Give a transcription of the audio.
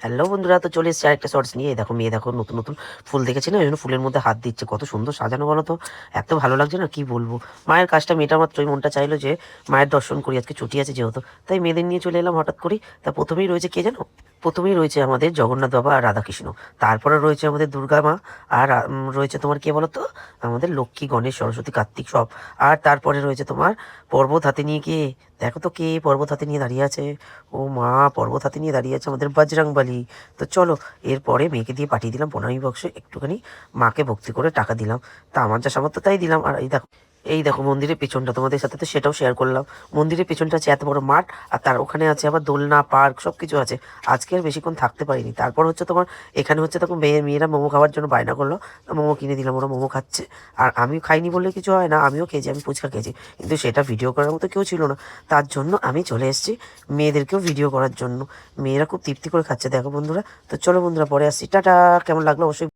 Hello বন্ধুরা, তো চলে এসেছি আরেকটা শর্টস নিয়ে। এই দেখো মেয়ে, দেখো নতুন নতুন ফুল দেখেছি না, ওই জন্য ফুলের মধ্যে হাত দিচ্ছে। কত সুন্দর সাজানো বলো তো, এত ভালো লাগছে না কি বলবো। মায়ের কাজটা মেয়েটা মাত্রই মনটা চাইলো যে মায়ের দর্শন করি, আজকে ছুটি আছে যেহেতু, তাই মেয়েদের নিয়ে চলে এলাম হঠাৎ করেই। তা প্রথমেই রয়েছে কে জানো, প্রথমেই রয়েছে আমাদের জগন্নাথ বাবা আর রাধাকৃষ্ণ, তারপরে রয়েছে আমাদের দুর্গা মা, আর রয়েছে তোমার কে বলো তো, আমাদের লক্ষ্মী, গণেশ, সরস্বতী, কার্তিক সব। আর তারপরে রয়েছে তোমার পর্বত হাতে নিয়ে কে, দেখো তো কে পর্বত হাতে নিয়ে দাঁড়িয়ে আছে। ও মা, পর্বত হাতে নিয়ে দাঁড়িয়ে আছে আমাদের বজরংবলী। তো চলো, এরপরে মেয়েকে দিয়ে পাঠিয়ে দিলাম প্রণামী বক্সে একটুখানি, মাকে ভক্তি করে টাকা দিলাম। তা আমার যা সামর্থ্য তাই দিলাম। আর এই দেখো মন্দিরের পেছনটা, তোমাদের সাথে তো সেটাও শেয়ার করলাম। মন্দিরের পেছনটা আছে এত বড় মাঠ, আর তার ওখানে আছে আবার দোলনা, পার্ক, সব কিছু আছে। আজকে আর বেশিক্ষণ থাকতে পারিনি। তারপর হচ্ছে তোমার এখানে হচ্ছে তখন মেয়েরা মোমো খাওয়ার জন্য বায়না করলো, তো মোমো কিনে দিলাম, ওরা মোমো খাচ্ছে। আর আমিও খাইনি বললে কিছু হয় না, আমিও খেয়েছি, আমি ফুচকা খেয়েছি, কিন্তু সেটা ভিডিও করার মতো কেউ ছিল না। তার জন্য আমি চলে এসেছি মেয়েদেরকেও ভিডিও করার জন্য। মেয়েরা খুব তৃপ্তি করে খাচ্ছে দেখো বন্ধুরা। তো চলো বন্ধুরা, পরে আসছি, টাটা। কেমন লাগলো অবশ্যই।